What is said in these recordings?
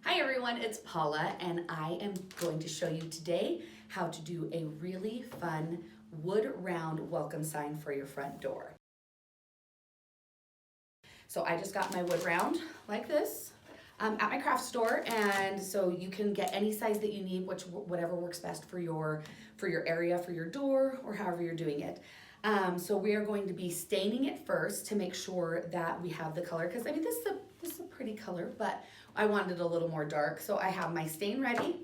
Hi everyone, it's Paula and I am going to show you today how to do a really fun wood round welcome sign for your front door. So I just got my wood round like this at my craft store, and so you can get any size that you need, whatever works best for your area, for your door, or however you're doing it. So we are going to be staining it first to make sure that we have the color, because I mean this is a pretty color, but I wanted it a little more dark. So I have my stain ready,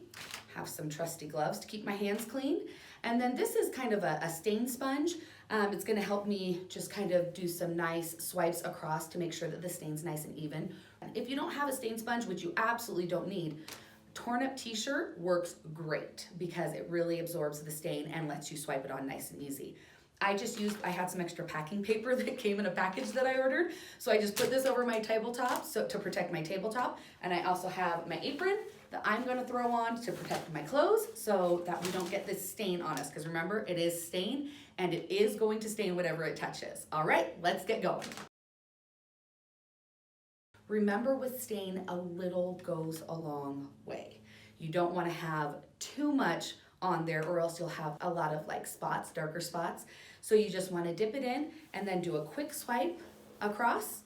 have some trusty gloves to keep my hands clean, and then this is kind of a stain sponge. It's gonna help me just kind of do some nice swipes across to make sure that the stain's nice and even. If you don't have a stain sponge, which you absolutely don't need, torn up t-shirt works great because it really absorbs the stain and lets you swipe it on nice and easy. I had some extra packing paper that came in a package that I ordered, so I just put this over my tabletop to protect my tabletop, and I also have my apron that I'm gonna throw on to protect my clothes so that we don't get this stain on us, because remember, it is stain and it is going to stain whatever it touches. All right, let's get going. Remember, with stain, a little goes a long way. You don't wanna have too much on there or else you'll have a lot of like spots, darker spots. So you just wanna dip it in and then do a quick swipe across,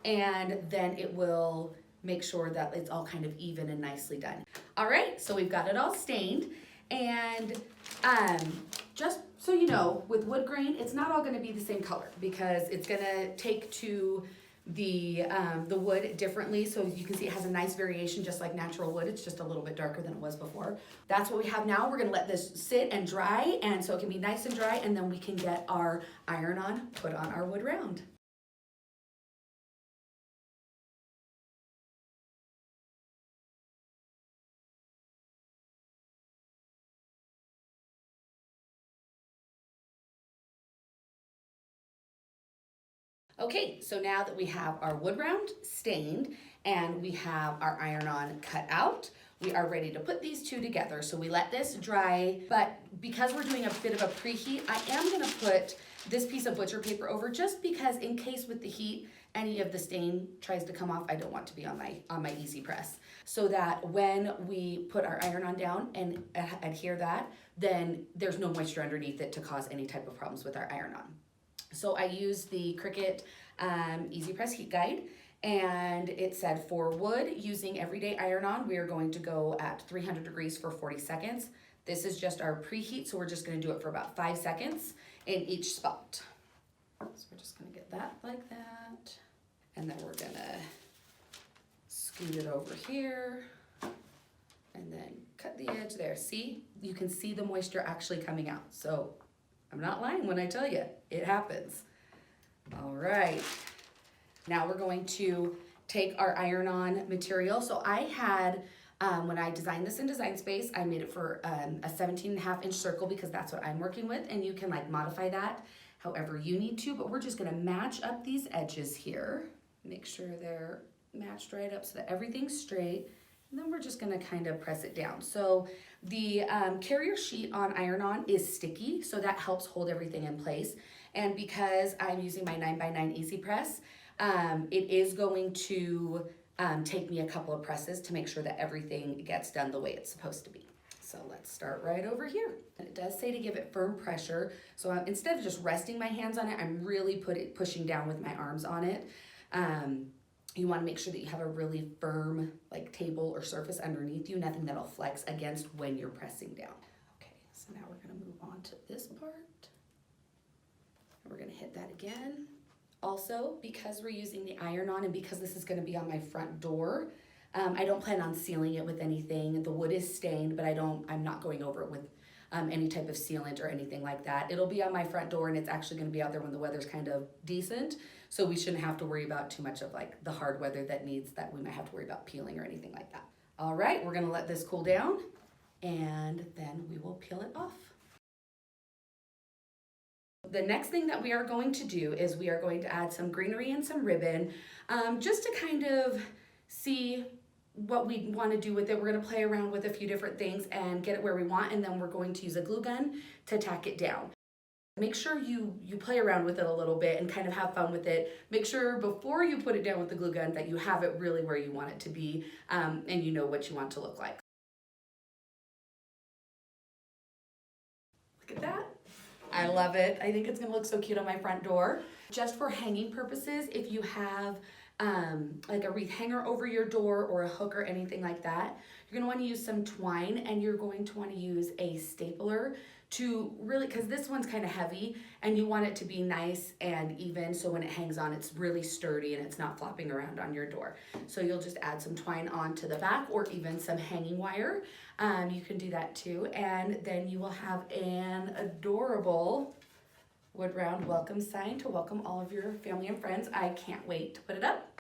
and then it will make sure that it's all kind of even and nicely done. All right, so we've got it all stained, and just so you know, with wood grain, it's not all gonna be the same color because it's gonna take to the wood differently. So you can see it has a nice variation just like natural wood. It's just a little bit darker than it was before. That's what we have now. We're gonna let this sit and dry, and so it can be nice and dry, and then we can get our iron on, put on our wood round. Okay, so now that we have our wood round stained and we have our iron-on cut out, we are ready to put these two together. So we let this dry, but because we're doing a bit of a preheat, I am gonna put this piece of butcher paper over, just because in case with the heat, any of the stain tries to come off, I don't want to be on my easy press. So that when we put our iron-on down and adhere that, then there's no moisture underneath it to cause any type of problems with our iron-on. So I used the Cricut Easy Press Heat Guide, and it said for wood using everyday iron-on, we are going to go at 300 degrees for 40 seconds. This is just our preheat, so we're just gonna do it for about 5 seconds in each spot. So we're just gonna get that like that, and then we're gonna scoot it over here, and then cut the edge there. See, you can see the moisture actually coming out. So I'm not lying when I tell you, it happens. All right, now we're going to take our iron-on material. So I had, when I designed this in Design Space, I made it for a 17.5-inch circle because that's what I'm working with, and you can like modify that however you need to, but we're just gonna match up these edges here. Make sure they're matched right up so that everything's straight. And then we're just gonna kind of press it down. So the carrier sheet on iron-on is sticky, so that helps hold everything in place. And because I'm using my 9x9 Easy Press, it is going to take me a couple of presses to make sure that everything gets done the way it's supposed to be. So let's start right over here. And it does say to give it firm pressure. So instead of just resting my hands on it, I'm really pushing down with my arms on it. You want to make sure that you have a really firm like table or surface underneath you, nothing that'll flex against when you're pressing down. Okay, so now we're going to move on to this part. We're going to hit that again. Also, because we're using the iron-on and because this is going to be on my front door, I don't plan on sealing it with anything. The wood is stained, but I'm not going over it with any type of sealant or anything like that. It'll be on my front door, and it's actually going to be out there when the weather's kind of decent, so we shouldn't have to worry about too much of like the hard weather that we might have to worry about peeling or anything like that. All right, we're going to let this cool down, and then we will peel it off. The next thing that we are going to do is we are going to add some greenery and some ribbon, just to kind of see what we want to do with it. We're going to play around with a few different things and get it where we want, and then we're going to use a glue gun to tack it down. Make sure you play around with it a little bit and kind of have fun with it. Make sure before you put it down with the glue gun that you have it really where you want it to be, and you know what you want to look like. Look at that. I love it. I think it's gonna look so cute on my front door. Just for hanging purposes, if you have like a wreath hanger over your door or a hook or anything like that, you're gonna wanna use some twine, and you're going to wanna use a stapler to really, because this one's kind of heavy and you want it to be nice and even, so when it hangs on it's really sturdy and it's not flopping around on your door. So you'll just add some twine onto the back or even some hanging wire. You can do that too, and then you will have an adorable wood round welcome sign to welcome all of your family and friends. I can't wait to put it up.